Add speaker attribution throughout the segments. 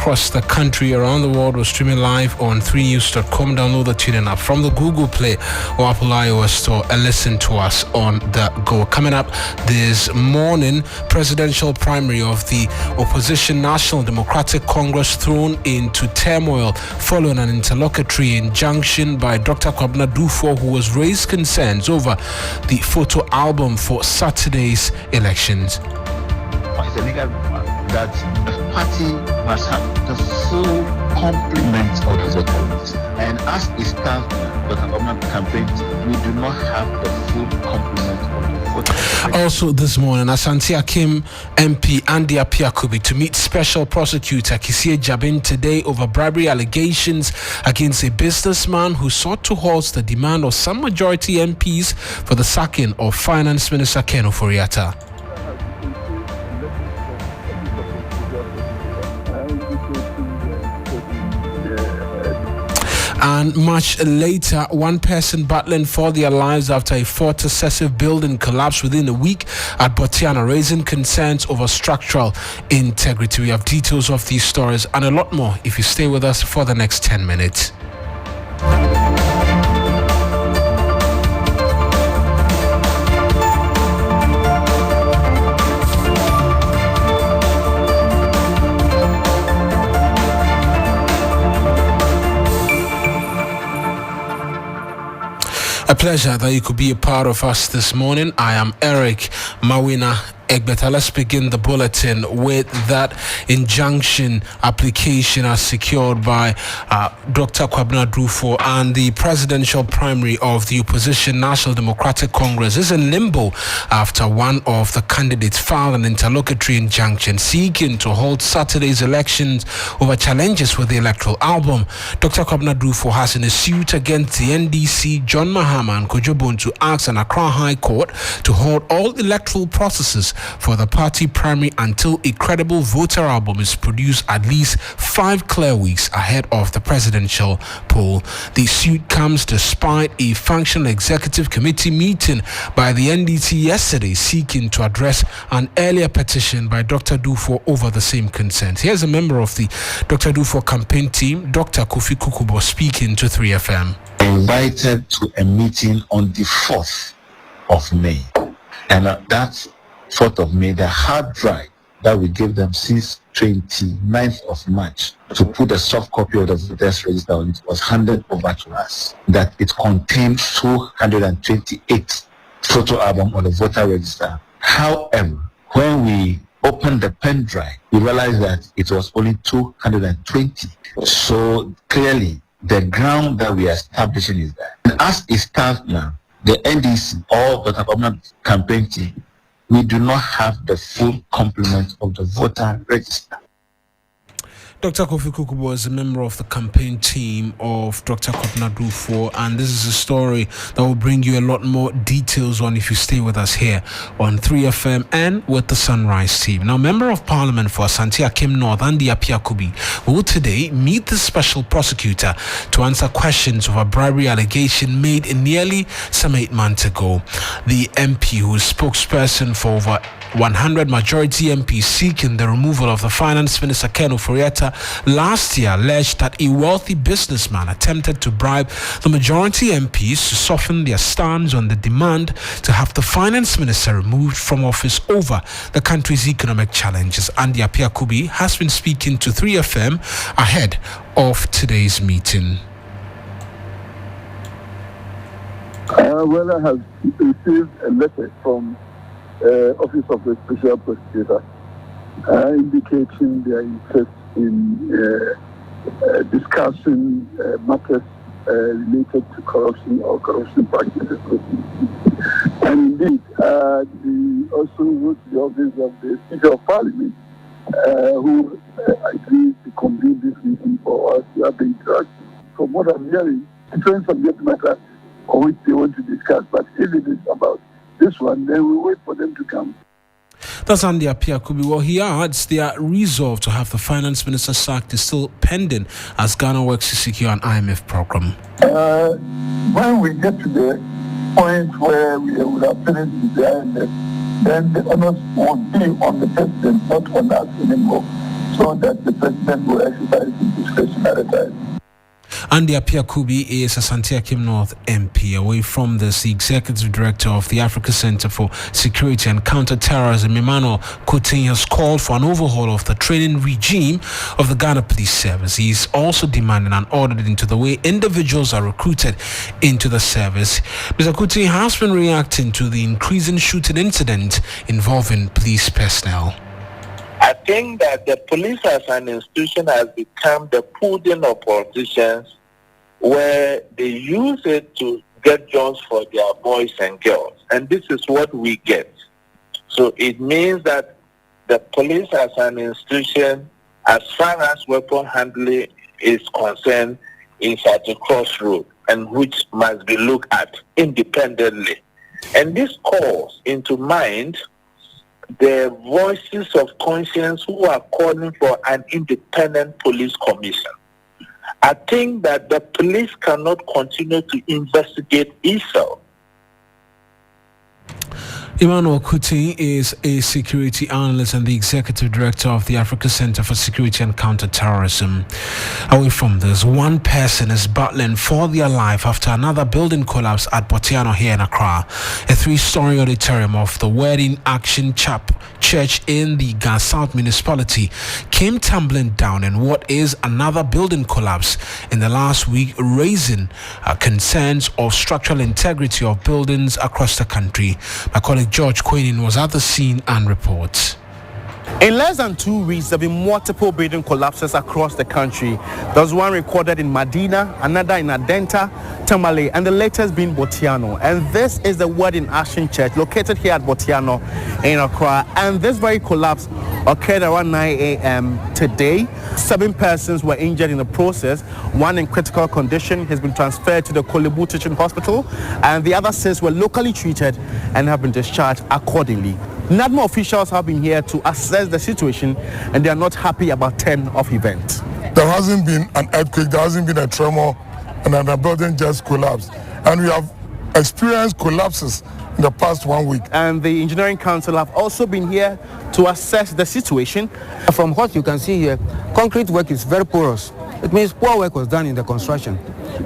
Speaker 1: across the country, around the world. We're streaming live on 3news.com. Download the TuneIn app from the Google Play or Apple iOS Store and listen to us on the go. Coming up this morning, presidential primary of the opposition National Democratic Congress thrown into turmoil following an interlocutory injunction by Dr. Kwabena Dufo, who has raised concerns over the photo album for Saturday's elections.
Speaker 2: It's a legal requirement that the party must have the full complement of the voters. And as it stands now, the government campaign, we do not have the full complement of the voters.
Speaker 1: Also this morning, Asante Akim MP Andy Apiakubi to meet Special Prosecutor Kisie Jabin today over bribery allegations against a businessman who sought to halt the demand of some majority MPs for the sacking of Finance Minister Ken Ofori-Atta. And much later, one person battling for their lives after a fourth successive building collapsed within a week at Botiana, raising concerns over structural integrity. We have details of these stories and a lot more if you stay with us for the next 10 minutes. A pleasure that you could be a part of us this morning. I am Eric Mawuena Egbeta. Let's begin the bulletin with that injunction application as secured by Dr. Kwabena Dufo, and the presidential primary of the opposition National Democratic Congress is in limbo after one of the candidates filed an interlocutory injunction seeking to hold Saturday's elections over challenges with the electoral album. Dr. Kwabena Dufo has in a suit against the NDC, John Mahama and Kojo Bonsu asked an Accra High Court to hold all electoral processes for the party primary until a credible voter album is produced at least 5 clear weeks ahead of the presidential poll. The suit comes despite a functional executive committee meeting by the NDC yesterday seeking to address an earlier petition by Dr. Dufo over the same concerns. Here's a member of the Dr. Dufo campaign team, Dr. Kofi Kukubo, speaking to 3FM.
Speaker 2: Invited to a meeting on the 4th of May. And that's 4th of May, the hard drive that we gave them since 29th of March to put a soft copy of the voters register on it was handed over to us. That it contained 228 photo album on the voter register. However, when we opened the pen drive, we realized that it was only 220. So clearly, the ground that we are establishing is that. And as it stands now, the NDC or the government campaign team, we do not have the full complement of the voter register.
Speaker 1: Dr. Kofi Kukubo is a member of the campaign team of Dr. Kwabena Dufo, and this is a story that will bring you a lot more details on if you stay with us here on 3FM and with the Sunrise team. Now, Member of Parliament for Asante Akim North, Andy Apiakubi, will today meet the special prosecutor to answer questions of a bribery allegation made nearly some 8 months ago. The MP, who is spokesperson for over 100 majority MPs seeking the removal of the Finance Minister Ken Ofori-Atta, last year alleged that a wealthy businessman attempted to bribe the majority MPs to soften their stance on the demand to have the Finance Minister removed from office over the country's economic challenges. Andy Apiakubi has been speaking to 3FM ahead of today's meeting.
Speaker 3: Well, I have received a letter from Office of the Special Prosecutor indicating their interest in discussing matters related to corruption or corruption practices. And indeed, they also wrote to the Office of the Speaker of Parliament, who agreed to convene this meeting for us to have the interaction. From what I'm hearing, different subject matter on which they want to discuss, but if it is about this one, then we wait for them to come.
Speaker 1: That's Andy Apiakubi. Well, he adds their resolve to have the finance minister sacked is still pending as Ghana works to secure an IMF program.
Speaker 3: When we get to the point where we would have finished with the IMF, then the onus will be on the president, not on us anymore. so that the president will exercise his discretion at the time.
Speaker 1: Andy Apiakubi is Asante Akim North MP. Away from this, the Executive Director of the Africa Center for Security and Counter-Terrorism, Emmanuel Coutinho, has called for an overhaul of the training regime of the Ghana Police Service. He is also demanding an audit into the way individuals are recruited into the service. Mr. Coutinho has been reacting to the increasing shooting incident involving police personnel.
Speaker 4: I think that the police as an institution has become the pudding of politicians, where they use it to get jobs for their boys and girls. And this is what we get. So it means that the police as an institution, as far as weapon handling is concerned, is at a crossroad, and which must be looked at independently. And this calls into mind the voices of conscience who are calling for an independent police commission. I think that the police cannot continue to investigate itself.
Speaker 1: Emmanuel Kuti is a security analyst and the executive director of the Africa Center for Security and Counter-Terrorism. Away from this, one person is battling for their life after another building collapse at Botiano here in Accra. A 3-story auditorium of the Wedding Action Church in the Ghana South municipality came tumbling down in what is another building collapse in the last week, raising concerns of structural integrity of buildings across the country. My colleague George Queenan was at the scene and reports.
Speaker 5: In less than 2 weeks, there have been multiple building collapses across the country. There was one recorded in Medina, another in Adenta, Tamale, and the latest being Botiano. And this is the Wedding Action Church located here at Botiano in Accra. And this very collapse occurred around 9 a.m. today. 7 persons were injured in the process. One in critical condition has been transferred to the Kolebu Teaching Hospital, and the other 6 were locally treated and have been discharged accordingly. NADMA officials have been here to assess the situation, and they are not happy about 10 of events.
Speaker 6: There hasn't been an earthquake, there hasn't been a tremor, and then the building just collapsed. And we have experienced collapses in the past 1 week.
Speaker 5: And the Engineering Council have also been here to assess the situation.
Speaker 7: From what you can see here, concrete work is very porous. It means poor work was done in the construction,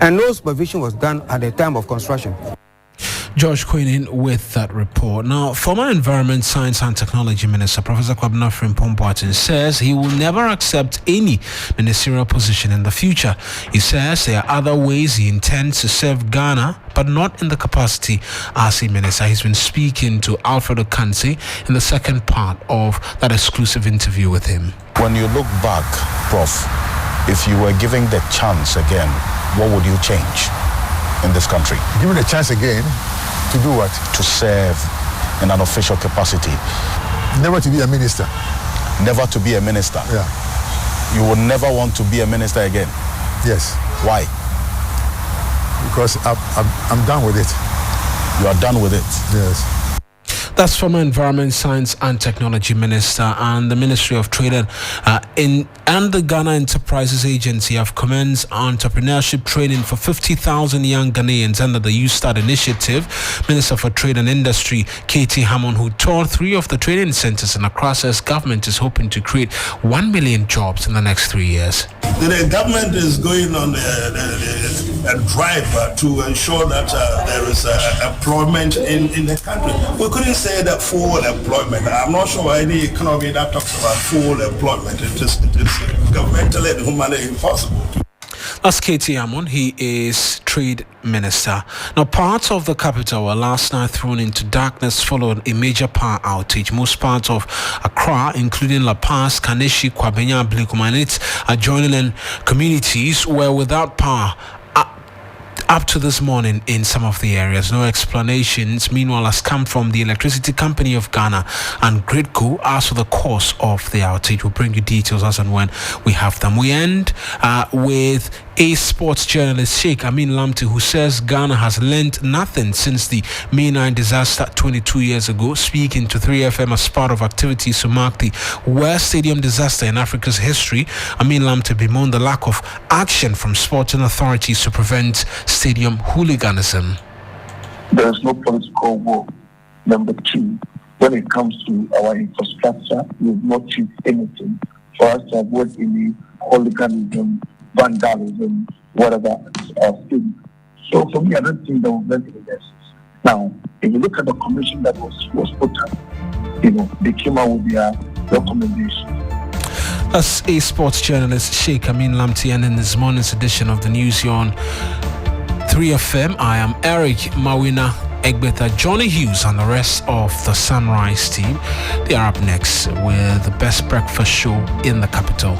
Speaker 7: and no supervision was done at the time of construction.
Speaker 1: George Queenan with that report. Now, former Environment, Science and Technology Minister Professor Kwabena Frimpong says he will never accept any ministerial position in the future. He says there are other ways he intends to serve Ghana, but not in the capacity as a minister. He's been speaking to Alfredo Kansi in the second part of that exclusive interview with him.
Speaker 8: When you look back, Prof, if you were given the chance again, what would you change in this country?
Speaker 6: Given a chance again, to do what?
Speaker 8: To serve in an official capacity.
Speaker 6: Never to be a minister.
Speaker 8: Never to be a minister?
Speaker 6: Yeah.
Speaker 8: You would never want to be a minister again?
Speaker 6: Yes.
Speaker 8: Why?
Speaker 6: Because I'm done with it.
Speaker 8: You are done with it?
Speaker 6: Yes.
Speaker 1: That's former Environment, Science and Technology Minister. And the Ministry of Trade and the Ghana Enterprises Agency have commenced entrepreneurship training for 50,000 young Ghanaians under the Youth Start initiative. Minister for Trade and Industry, Katie Hammond, who toured 3 of the training centers in Accra, says government is hoping to create 1 million jobs in the next 3 years.
Speaker 9: The government is going on a drive to ensure that there is employment in the country. We couldn't say that full employment. I'm not sure any economy that talks about full employment. It is governmentally and humanly impossible.
Speaker 1: That's Katie Hammond. He is Trade Minister. Now, parts of the capital were last night thrown into darkness following a major power outage. Most parts of Accra, including La Paz, Kaneshi, Kwabenya, Blikum, and its adjoining communities, were without power up to this morning in some of the areas. No explanations, meanwhile, has come from the Electricity Company of Ghana and Gridco as to the cause of the outage. We'll bring you details as and when we have them. We end with a sports journalist, Sheikh Amin Lamti, who says Ghana has learned nothing since the May 9 disaster 22 years ago. Speaking to 3FM as part of activities to mark the worst stadium disaster in Africa's history, Amin Lamti bemoaned the lack of action from sporting authorities to prevent stadium hooliganism.
Speaker 3: There is no political will. Number 2, when it comes to our infrastructure, we have not achieved anything. for us to avoid any hooliganism, vandalism, whatever thing. So for me, I don't think there will be any lessons. Now, if you look at the commission that was put up, they came out with their recommendations.
Speaker 1: As a sports journalist, Sheikh Amin Lamti, and in this morning's edition of the News here on 3FM, I am Eric Mawuena Egbeta. Johnny Hughes and the rest of the Sunrise team, they are up next with the best breakfast show in the capital.